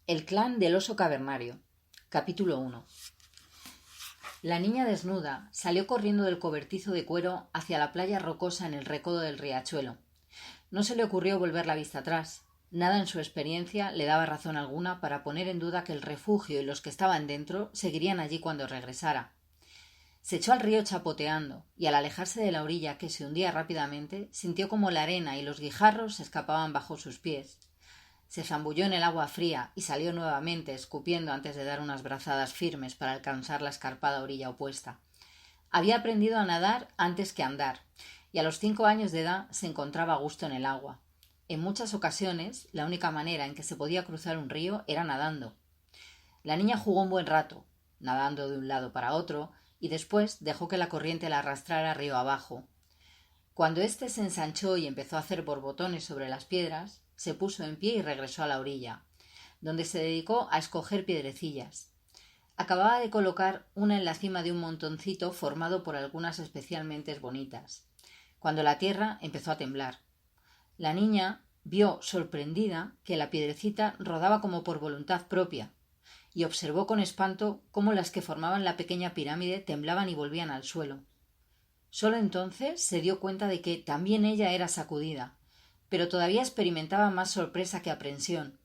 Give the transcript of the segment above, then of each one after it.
El clan del oso cavernario. Capítulo 1. La niña desnuda salió corriendo del cobertizo de cuero hacia la playa rocosa en el recodo del riachuelo. No se le ocurrió volver la vista atrás. Nada en su experiencia le daba razón alguna para poner en duda que el refugio y los que estaban dentro seguirían allí cuando regresara. Se echó al río chapoteando, y al alejarse de la orilla, que se hundía rápidamente, sintió como la arena y los guijarros se escapaban bajo sus pies. Se zambulló en el agua fría y salió nuevamente, escupiendo antes de dar unas brazadas firmes para alcanzar la escarpada orilla opuesta. Había aprendido a nadar antes que a andar, y a los 5 años de edad se encontraba a gusto en el agua. En muchas ocasiones, la única manera en que se podía cruzar un río era nadando. La niña jugó un buen rato, nadando de un lado para otro, y después dejó que la corriente la arrastrara río abajo. Cuando éste se ensanchó y empezó a hacer borbotones sobre las piedras, se puso en pie y regresó a la orilla, donde se dedicó a escoger piedrecillas. Acababa de colocar una en la cima de un montoncito formado por algunas especialmente bonitas, cuando la tierra empezó a temblar. La niña vio, sorprendida, que la piedrecita rodaba como por voluntad propia, y observó con espanto cómo las que formaban la pequeña pirámide temblaban y volvían al suelo. Solo entonces se dio cuenta de que también ella era sacudida, pero todavía experimentaba más sorpresa que aprensión.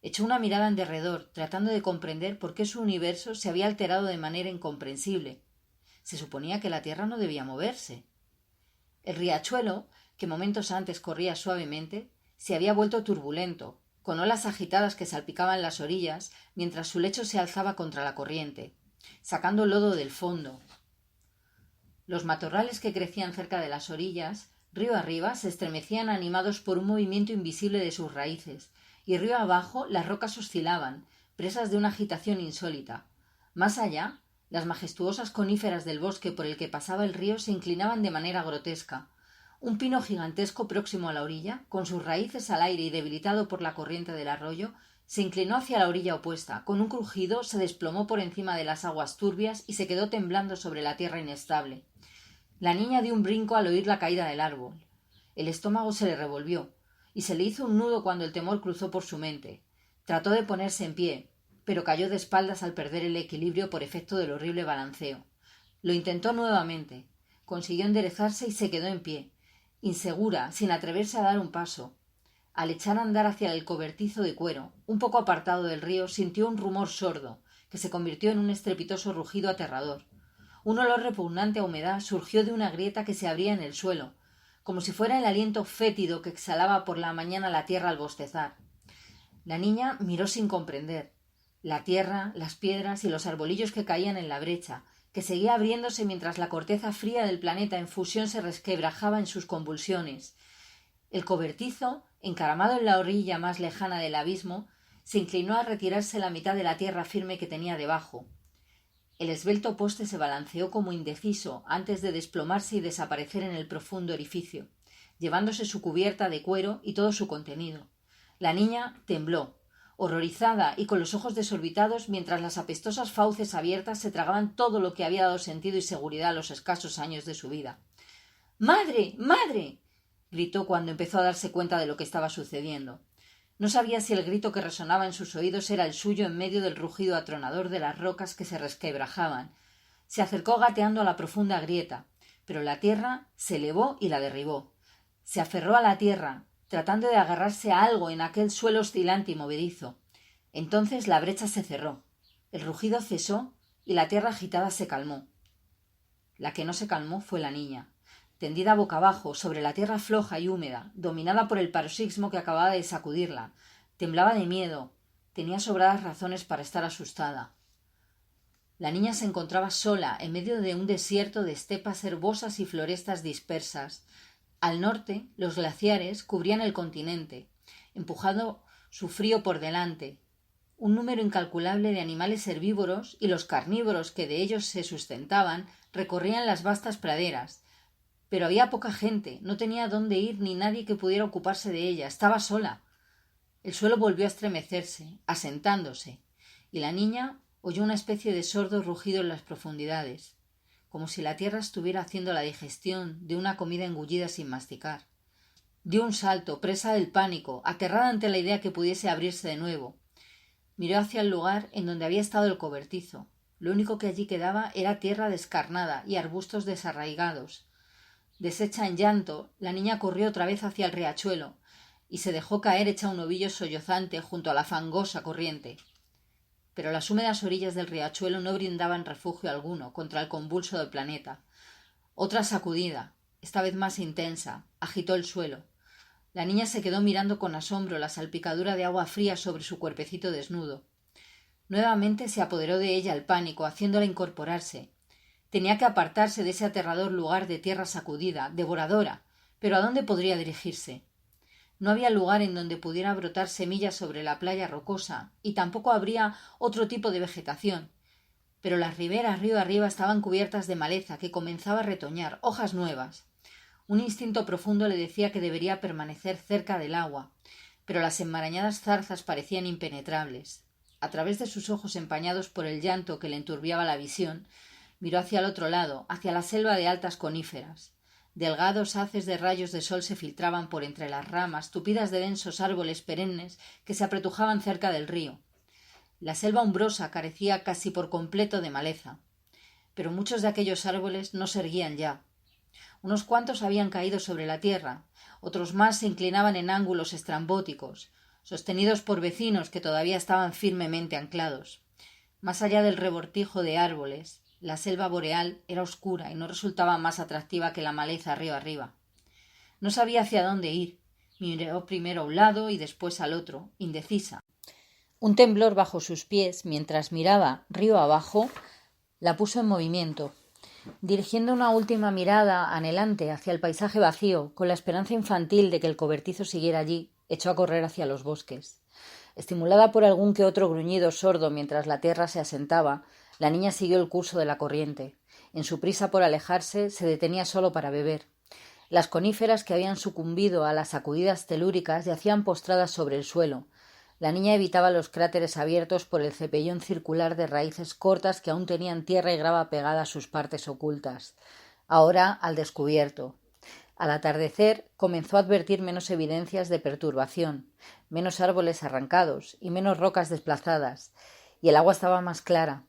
Echó una mirada en derredor, tratando de comprender por qué su universo se había alterado de manera incomprensible. Se suponía que la tierra no debía moverse. El riachuelo, que momentos antes corría suavemente, se había vuelto turbulento, con olas agitadas que salpicaban las orillas mientras su lecho se alzaba contra la corriente, sacando lodo del fondo. Los matorrales que crecían cerca de las orillas, río arriba, se estremecían animados por un movimiento invisible de sus raíces, y río abajo las rocas oscilaban, presas de una agitación insólita. Más allá, las majestuosas coníferas del bosque por el que pasaba el río se inclinaban de manera grotesca. Un pino gigantesco próximo a la orilla, con sus raíces al aire y debilitado por la corriente del arroyo, se inclinó hacia la orilla opuesta. Con un crujido se desplomó por encima de las aguas turbias y se quedó temblando sobre la tierra inestable. La niña dio un brinco al oír la caída del árbol. El estómago se le revolvió, y se le hizo un nudo cuando el temor cruzó por su mente. Trató de ponerse en pie, pero cayó de espaldas al perder el equilibrio por efecto del horrible balanceo. Lo intentó nuevamente. Consiguió enderezarse y se quedó en pie, insegura, sin atreverse a dar un paso. Al echar a andar hacia el cobertizo de cuero, un poco apartado del río, sintió un rumor sordo, que se convirtió en un estrepitoso rugido aterrador. Un olor repugnante a humedad surgió de una grieta que se abría en el suelo, como si fuera el aliento fétido que exhalaba por la mañana la tierra al bostezar. La niña miró sin comprender. La tierra, las piedras y los arbolillos que caían en la brecha, que seguía abriéndose mientras la corteza fría del planeta en fusión se resquebrajaba en sus convulsiones. El cobertizo, encaramado en la orilla más lejana del abismo, se inclinó a retirarse la mitad de la tierra firme que tenía debajo. El esbelto poste se balanceó como indeciso antes de desplomarse y desaparecer en el profundo orificio, llevándose su cubierta de cuero y todo su contenido. La niña tembló, horrorizada y con los ojos desorbitados, mientras las apestosas fauces abiertas se tragaban todo lo que había dado sentido y seguridad a los escasos años de su vida. ¡Madre! ¡Madre! Gritó cuando empezó a darse cuenta de lo que estaba sucediendo. No sabía si el grito que resonaba en sus oídos era el suyo en medio del rugido atronador de las rocas que se resquebrajaban. Se acercó gateando a la profunda grieta, pero la tierra se elevó y la derribó. Se aferró a la tierra, tratando de agarrarse a algo en aquel suelo oscilante y movedizo. Entonces la brecha se cerró, el rugido cesó y la tierra agitada se calmó. La que no se calmó fue la niña, tendida boca abajo sobre la tierra floja y húmeda, dominada por el paroxismo que acababa de sacudirla. Temblaba de miedo. Tenía sobradas razones para estar asustada. La niña se encontraba sola en medio de un desierto de estepas herbosas y florestas dispersas. Al norte, los glaciares cubrían el continente, empujando su frío por delante. Un número incalculable de animales herbívoros y los carnívoros que de ellos se sustentaban recorrían las vastas praderas. Pero había poca gente, no tenía dónde ir ni nadie que pudiera ocuparse de ella. Estaba sola. El suelo volvió a estremecerse, asentándose, y la niña oyó una especie de sordo rugido en las profundidades, como si la tierra estuviera haciendo la digestión de una comida engullida sin masticar. Dio un salto, presa del pánico, aterrada ante la idea que pudiese abrirse de nuevo. Miró hacia el lugar en donde había estado el cobertizo. Lo único que allí quedaba era tierra descarnada y arbustos desarraigados. Deshecha en llanto, la niña corrió otra vez hacia el riachuelo y se dejó caer hecha un ovillo sollozante junto a la fangosa corriente. Pero las húmedas orillas del riachuelo no brindaban refugio alguno contra el convulso del planeta. Otra sacudida, esta vez más intensa, agitó el suelo. La niña se quedó mirando con asombro la salpicadura de agua fría sobre su cuerpecito desnudo. Nuevamente se apoderó de ella el pánico, haciéndola incorporarse. Tenía que apartarse de ese aterrador lugar de tierra sacudida, devoradora. ¿Pero a dónde podría dirigirse? No había lugar en donde pudiera brotar semillas sobre la playa rocosa, y tampoco habría otro tipo de vegetación. Pero las riberas río arriba estaban cubiertas de maleza que comenzaba a retoñar, hojas nuevas. Un instinto profundo le decía que debería permanecer cerca del agua, pero las enmarañadas zarzas parecían impenetrables. A través de sus ojos empañados por el llanto que le enturbiaba la visión, miró hacia el otro lado, hacia la selva de altas coníferas. Delgados haces de rayos de sol se filtraban por entre las ramas, tupidas de densos árboles perennes que se apretujaban cerca del río. La selva umbrosa carecía casi por completo de maleza, pero muchos de aquellos árboles no se erguían ya. Unos cuantos habían caído sobre la tierra, otros más se inclinaban en ángulos estrambóticos, sostenidos por vecinos que todavía estaban firmemente anclados. Más allá del rebortijo de árboles, la selva boreal era oscura y no resultaba más atractiva que la maleza río arriba. No sabía hacia dónde ir. Miró primero a un lado y después al otro, indecisa. Un temblor bajo sus pies, mientras miraba río abajo, la puso en movimiento. Dirigiendo una última mirada anhelante hacia el paisaje vacío, con la esperanza infantil de que el cobertizo siguiera allí, echó a correr hacia los bosques. Estimulada por algún que otro gruñido sordo mientras la tierra se asentaba, la niña siguió el curso de la corriente. En su prisa por alejarse, se detenía solo para beber. Las coníferas que habían sucumbido a las sacudidas telúricas yacían postradas sobre el suelo. La niña evitaba los cráteres abiertos por el cepellón circular de raíces cortas que aún tenían tierra y grava pegada a sus partes ocultas. Ahora al descubierto. Al atardecer comenzó a advertir menos evidencias de perturbación, menos árboles arrancados y menos rocas desplazadas, y el agua estaba más clara.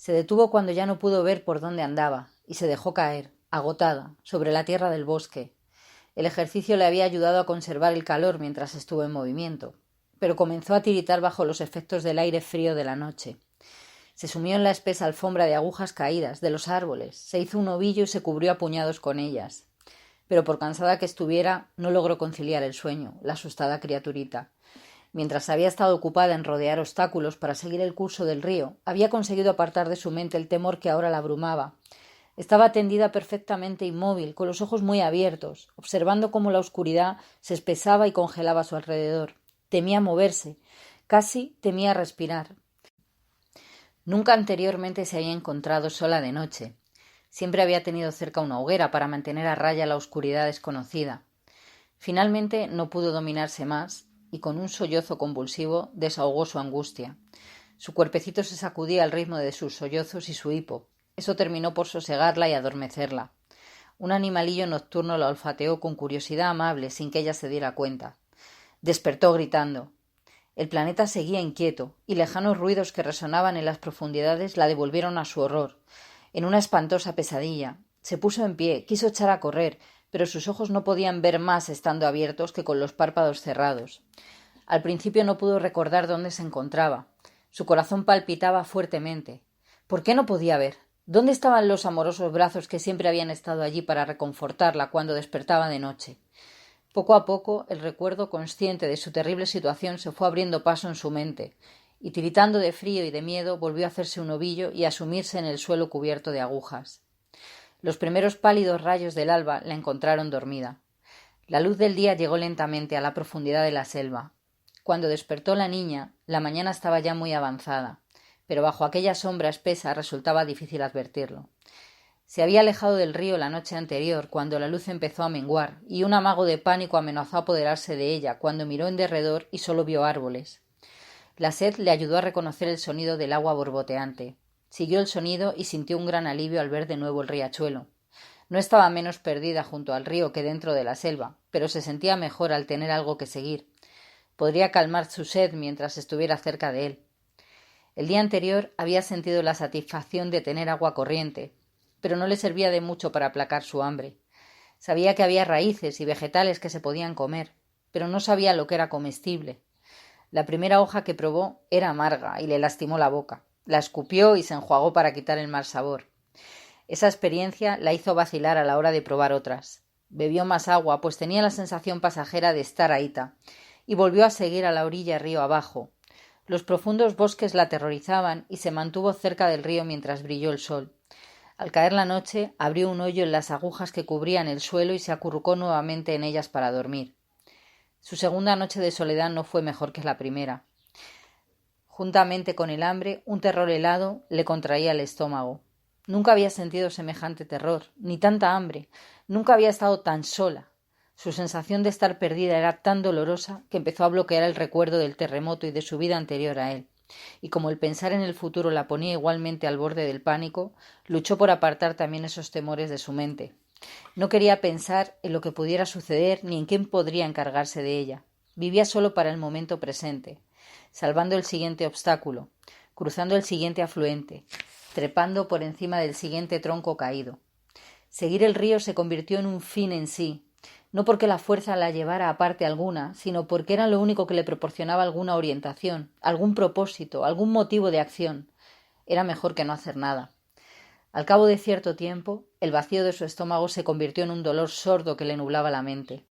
Se detuvo cuando ya no pudo ver por dónde andaba, y se dejó caer, agotada, sobre la tierra del bosque. El ejercicio le había ayudado a conservar el calor mientras estuvo en movimiento, pero comenzó a tiritar bajo los efectos del aire frío de la noche. Se sumió en la espesa alfombra de agujas caídas de los árboles, se hizo un ovillo y se cubrió a puñados con ellas. Pero por cansada que estuviera, no logró conciliar el sueño, la asustada criaturita. Mientras había estado ocupada en rodear obstáculos para seguir el curso del río, había conseguido apartar de su mente el temor que ahora la abrumaba. Estaba tendida perfectamente inmóvil, con los ojos muy abiertos, observando cómo la oscuridad se espesaba y congelaba a su alrededor. Temía moverse, casi temía respirar. Nunca anteriormente se había encontrado sola de noche. Siempre había tenido cerca una hoguera para mantener a raya la oscuridad desconocida. Finalmente no pudo dominarse más y con un sollozo convulsivo desahogó su angustia. Su cuerpecito se sacudía al ritmo de sus sollozos y su hipo. Eso terminó por sosegarla y adormecerla. Un animalillo nocturno la olfateó con curiosidad amable sin que ella se diera cuenta. Despertó gritando. El planeta seguía inquieto, y lejanos ruidos que resonaban en las profundidades la devolvieron a su horror. En una espantosa pesadilla. Se puso en pie, quiso echar a correr, pero sus ojos no podían ver más estando abiertos que con los párpados cerrados. Al principio no pudo recordar dónde se encontraba. Su corazón palpitaba fuertemente. ¿Por qué no podía ver? ¿Dónde estaban los amorosos brazos que siempre habían estado allí para reconfortarla cuando despertaba de noche? Poco a poco el recuerdo consciente de su terrible situación se fue abriendo paso en su mente, y tiritando de frío y de miedo volvió a hacerse un ovillo y a sumirse en el suelo cubierto de agujas. Los primeros pálidos rayos del alba la encontraron dormida. La luz del día llegó lentamente a la profundidad de la selva. Cuando despertó la niña, la mañana estaba ya muy avanzada, pero bajo aquella sombra espesa resultaba difícil advertirlo. Se había alejado del río la noche anterior, cuando la luz empezó a menguar, y un amago de pánico amenazó apoderarse de ella cuando miró en derredor y solo vio árboles. La sed le ayudó a reconocer el sonido del agua borboteante. Siguió el sonido y sintió un gran alivio al ver de nuevo el riachuelo. No estaba menos perdida junto al río que dentro de la selva, pero se sentía mejor al tener algo que seguir. Podría calmar su sed mientras estuviera cerca de él. El día anterior había sentido la satisfacción de tener agua corriente, pero no le servía de mucho para aplacar su hambre. Sabía que había raíces y vegetales que se podían comer, pero no sabía lo que era comestible. La primera hoja que probó era amarga y le lastimó la boca. La escupió y se enjuagó para quitar el mal sabor. Esa experiencia la hizo vacilar a la hora de probar otras. Bebió más agua, pues tenía la sensación pasajera de estar ahíta, y volvió a seguir a la orilla río abajo. Los profundos bosques la aterrorizaban y se mantuvo cerca del río mientras brilló el sol. Al caer la noche, abrió un hoyo en las agujas que cubrían el suelo y se acurrucó nuevamente en ellas para dormir. Su segunda noche de soledad no fue mejor que la primera. Juntamente con el hambre, un terror helado le contraía el estómago. Nunca había sentido semejante terror, ni tanta hambre. Nunca había estado tan sola. Su sensación de estar perdida era tan dolorosa que empezó a bloquear el recuerdo del terremoto y de su vida anterior a él. Y como el pensar en el futuro la ponía igualmente al borde del pánico, luchó por apartar también esos temores de su mente. No quería pensar en lo que pudiera suceder ni en quién podría encargarse de ella. Vivía solo para el momento presente, salvando el siguiente obstáculo, cruzando el siguiente afluente, trepando por encima del siguiente tronco caído. Seguir el río se convirtió en un fin en sí, no porque la fuerza la llevara a parte alguna, sino porque era lo único que le proporcionaba alguna orientación, algún propósito, algún motivo de acción. Era mejor que no hacer nada. Al cabo de cierto tiempo, el vacío de su estómago se convirtió en un dolor sordo que le nublaba la mente.